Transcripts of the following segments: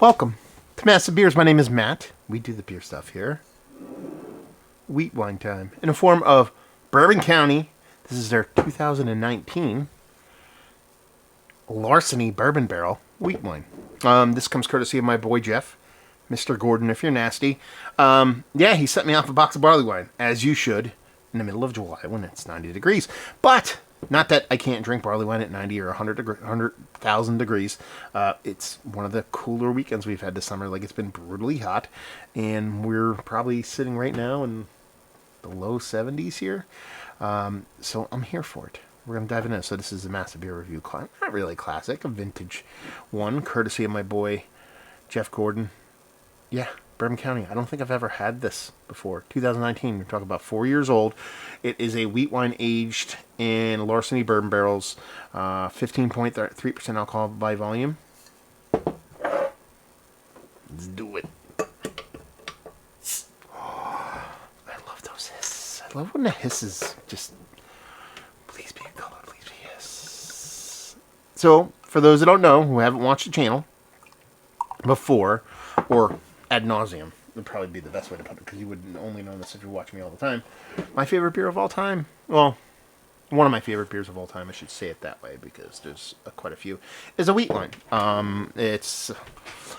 Welcome to Massive Beers. My name is Matt. We do the beer stuff here. Wheatwine time. In the form of Bourbon County. This is their 2019 Larceny Bourbon Barrel Wheatwine. This comes courtesy of my boy Jeff, Mr. Gordon, if you're nasty. Yeah, he sent me off a box of barley wine, as you should, in the middle of July when it's 90 degrees. But not that I can't drink barley wine at 90 or 100,000 degrees. It's one of the cooler weekends we've had this summer. Like, it's been brutally hot, and we're probably sitting right now in the low 70s here. So I'm here for it. We're going to dive into it. So this is a Massive Beer Review. Not really classic, a vintage one, courtesy of my boy Jeff Gordon. Yeah, Bourbon County. I don't think I've ever had this before. 2019. We're talking about 4 years old. It is a wheat wine aged in Larceny bourbon barrels. 15.3% alcohol by volume. Let's do it. Oh, I love those hisses. I love when the hisses just... Please be a color. Please be hiss. So, for those that don't know, who haven't watched the channel before, or ad nauseum would probably be the best way to put it, because you would only know this if you're watching me all the time. My favorite beer of all time, well, one of my favorite beers of all time, I should say it that way, because there's quite a few, is a wheat wine. It's,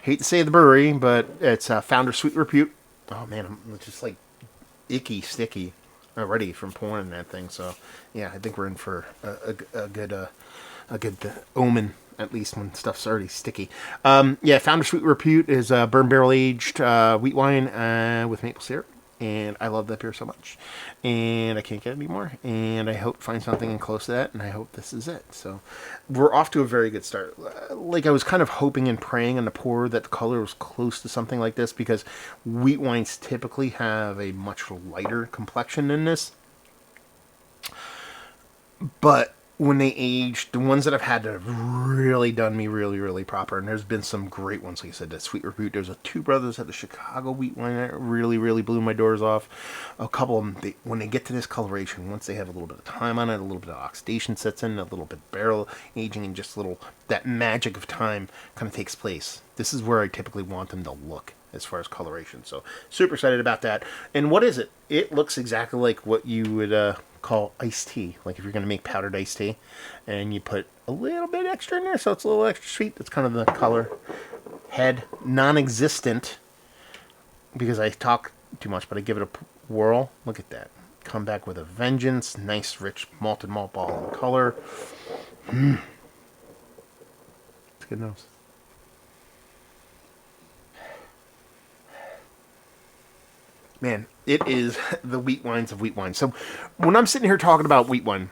hate to say the brewery, but it's Founder Sweet Repute. Oh man, I'm just like icky, sticky already from pouring that thing. So yeah, I think we're in for a good omen. At least when stuff's already sticky. Yeah, Founder Sweet Repute is a bourbon barrel aged wheat wine with maple syrup. And I love that beer so much. And I can't get it anymore. And I hope to find something close to that. And I hope this is it. So we're off to a very good start. Like, I was kind of hoping and praying on the pour that the color was close to something like this, because wheat wines typically have a much lighter complexion than this. But when they age, the ones that I've had that have really done me really, really proper, and there's been some great ones, like I said, that Sweet Repute. There's a Two Brothers at the Chicago wheat wine that really, really blew my doors off. A couple of them, when they get to this coloration, once they have a little bit of time on it, a little bit of oxidation sets in, a little bit of barrel aging, and just a little, that magic of time kind of takes place. This is where I typically want them to look as far as coloration. So super excited about that. And what is it? It looks exactly like what you would call iced tea. Like if you're going to make powdered iced tea, and you put a little bit extra in there, so it's a little extra sweet. That's kind of the color. Head, non-existent, because I talk too much, but I give it a whirl. Look at that. Come back with a vengeance. Nice, rich malted malt ball in color. It's good nose. Man, it is the wheat wines of wheat wine. So when I'm sitting here talking about wheat wine,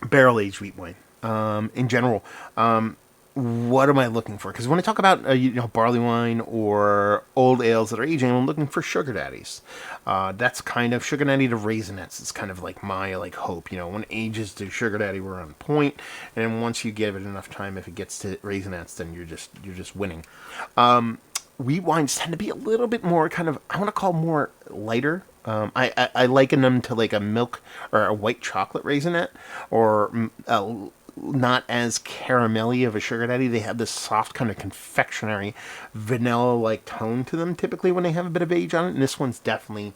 barrel-aged wheat wine, in general, what am I looking for? Because when I talk about barley wine or old ales that are aging, I'm looking for sugar daddies. That's kind of sugar daddy to raisinets. It's kind of like my hope. When it ages to sugar daddy, we're on point, and once you give it enough time, if it gets to raisinets, then you're just winning. Wheat wines tend to be a little bit more kind of, I want to call more lighter. I liken them to like a milk or a white chocolate raisinette, or not as caramelly of a sugar daddy. They have this soft kind of confectionery vanilla-like tone to them typically when they have a bit of age on it. And this one's definitely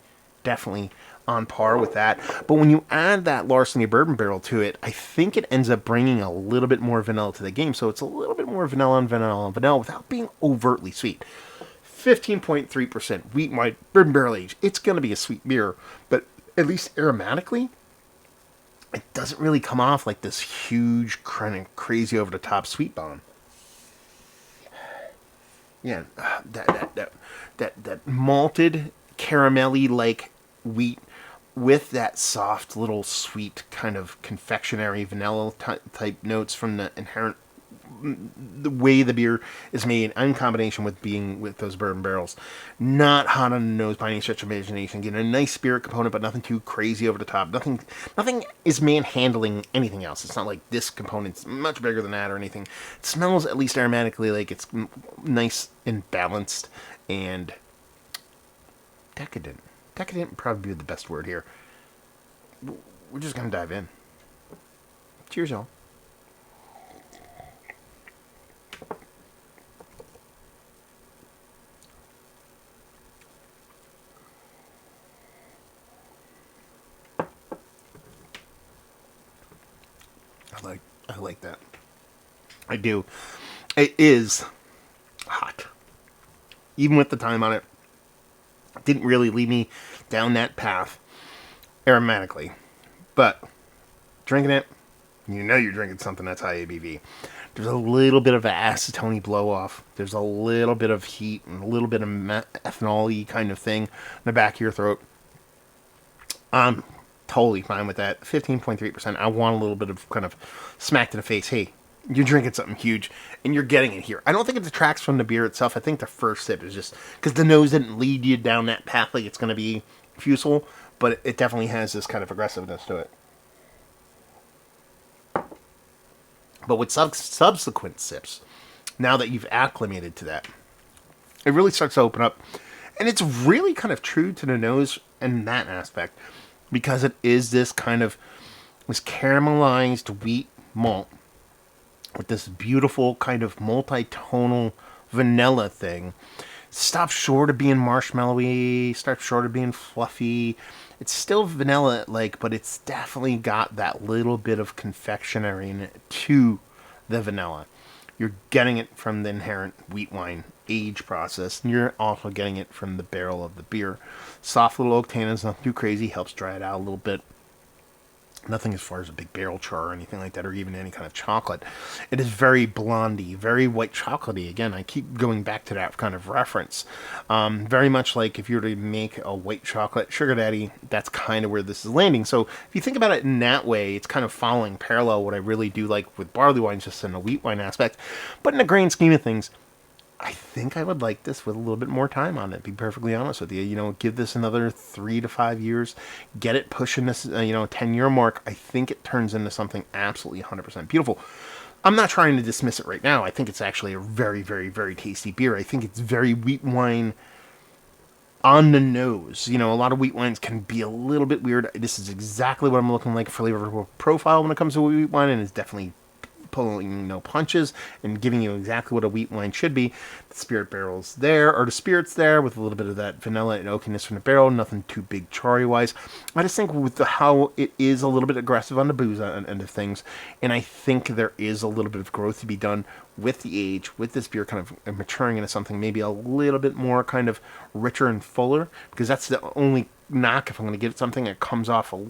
on par with that. But when you add that Larceny bourbon barrel to it, I think it ends up bringing a little bit more vanilla to the game. So it's a little bit more vanilla and vanilla and vanilla without being overtly sweet. 15.3% wheat wine bourbon barrel aged. It's going to be a sweet beer, but at least aromatically, it doesn't really come off like this huge, kind of crazy over the top sweet bomb. Yeah, that malted caramelly like wheat with that soft little sweet kind of confectionery vanilla type notes from the inherent the way the beer is made in combination with being with those bourbon barrels. Not hot on the nose by any stretch of imagination. Getting a nice spirit component, but nothing too crazy over the top. Nothing is manhandling anything else. It's not like this component's much bigger than that or anything. It smells, at least aromatically, like it's nice and balanced and decadent. Decadent would probably be the best word here. We're just going to dive in. Cheers, y'all. I like that. I do. It is hot. Even with the time on it, didn't really lead me down that path aromatically. But drinking it, you know you're drinking something that's high ABV. There's a little bit of an acetone blow off. There's a little bit of heat and a little bit of ethanol-y kind of thing in the back of your throat. I'm totally fine with that. 15.3%. I want a little bit of kind of smack to the face. Hey, you're drinking something huge and you're getting it here. I don't think it detracts from the beer itself. I think the first sip is just because the nose didn't lead you down that path like it's going to be fusel, but it definitely has this kind of aggressiveness to it. But with subsequent sips, now that you've acclimated to that, it really starts to open up. And it's really kind of true to the nose in that aspect, because it is this kind of this caramelized wheat malt with this beautiful kind of multi-tonal vanilla thing. Stops short of being marshmallowy, starts short of being fluffy. It's still vanilla-like, but it's definitely got that little bit of confectionery in it to the vanilla. You're getting it from the inherent wheat wine age process, and you're also getting it from the barrel of the beer. Soft little oak tannins, nothing too crazy, helps dry it out a little bit. Nothing as far as a big barrel char or anything like that, or even any kind of chocolate. It is very blondie, very white chocolatey. Again, I keep going back to that kind of reference. Very much like if you were to make a white chocolate sugar daddy, that's kind of where this is landing. So if you think about it in that way, it's kind of following parallel what I really do like with barley wines, just in a wheat wine aspect. But in the grand scheme of things, I think I would like this with a little bit more time on it, to be perfectly honest with you. You know, give this another 3 to 5 years. Get it pushing this, 10-year mark. I think it turns into something absolutely 100% beautiful. I'm not trying to dismiss it right now. I think it's actually a very, very, very tasty beer. I think it's very wheat wine on the nose. You know, a lot of wheat wines can be a little bit weird. This is exactly what I'm looking like for flavor profile when it comes to wheat wine, and it's definitely pulling no punches and giving you exactly what a wheat wine should be. The spirit barrel's there, or the spirit's there, with a little bit of that vanilla and oakiness from the barrel. Nothing too big cherry wise. I just think with how it is a little bit aggressive on the booze end of things, and I think there is a little bit of growth to be done with the age, with this beer kind of maturing into something maybe a little bit more kind of richer and fuller, because that's the only knock if I'm going to give it something that comes off a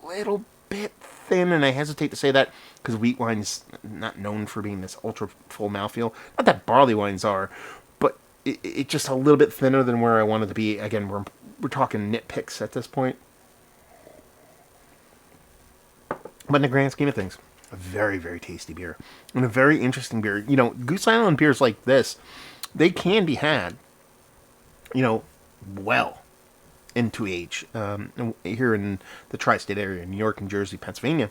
little bit thin, and I hesitate to say that because wheat wine's not known for being this ultra full mouthfeel. Not that barley wines are, but it's just a little bit thinner than where I wanted to be. Again, we're talking nitpicks at this point. But in the grand scheme of things, a very, very tasty beer. And a very interesting beer. You know, Goose Island beers like this, they can be had, well into age. Here in the tri-state area, New York, New Jersey, Pennsylvania.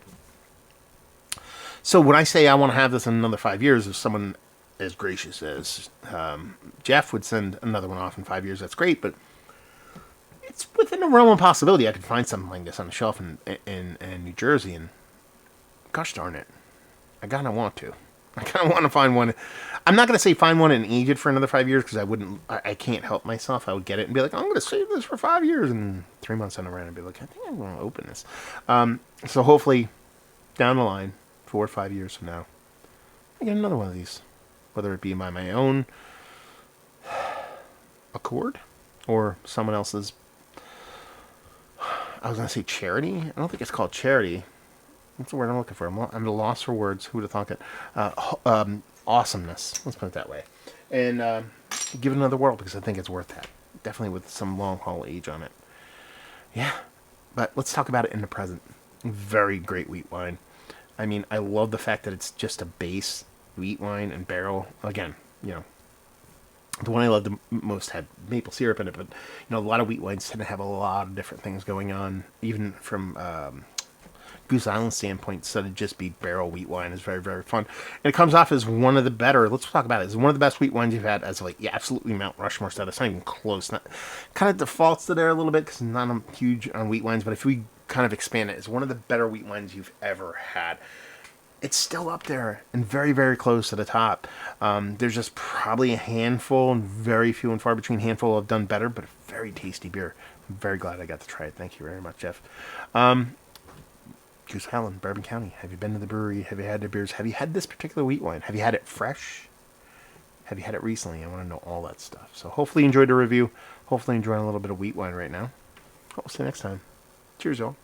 So when I say I want to have this in another 5 years, if someone as gracious as Jeff would send another one off in 5 years, that's great, but it's within the realm of possibility I could find something like this on the shelf in New Jersey, and gosh darn it, I kind of want to. I kind of want to find one. I'm not going to say find one and age it for another 5 years, because I can't help myself. I would get it and be like, I'm going to save this for 5 years, and 3 months down the line I'd be like, I think I'm going to open this. So hopefully down the line, 4 or 5 years from now, I get another one of these, whether it be by my own accord or someone else's. I was going to say charity. I don't think it's called charity. What's the word I'm looking for? I'm at a loss for words. Who would have thought it? Awesomeness. Let's put it that way. And give it another whirl, because I think it's worth that. Definitely with some long haul age on it. Yeah. But let's talk about it in the present. Very great wheat wine. I mean, I love the fact that it's just a base wheat wine and barrel. Again, the one I loved the most had maple syrup in it, but a lot of wheat wines tend to have a lot of different things going on, even from Goose Island standpoint. Instead of just be barrel wheat wine, is very, very fun, and it comes off as one of the better. Let's talk about it. It's one of the best wheat wines you've had, as like absolutely Mount Rushmore status. It's not even close. Not kind of defaults to there a little bit because I'm not huge on wheat wines, but if we kind of expand it, it's one of the better wheat wines you've ever had. It's still up there and very, very close to the top. There's just probably a handful, and very few and far between handful have done better, but a very tasty beer. I'm very glad I got to try it. Thank you very much, Jeff. Goose Island, Bourbon County. Have you been to the brewery? Have you had their beers? Have you had this particular wheat wine? Have you had it fresh? Have you had it recently? I want to know all that stuff. So hopefully you enjoyed the review. Hopefully enjoying a little bit of wheat wine right now. We'll see you next time. Cheers, y'all.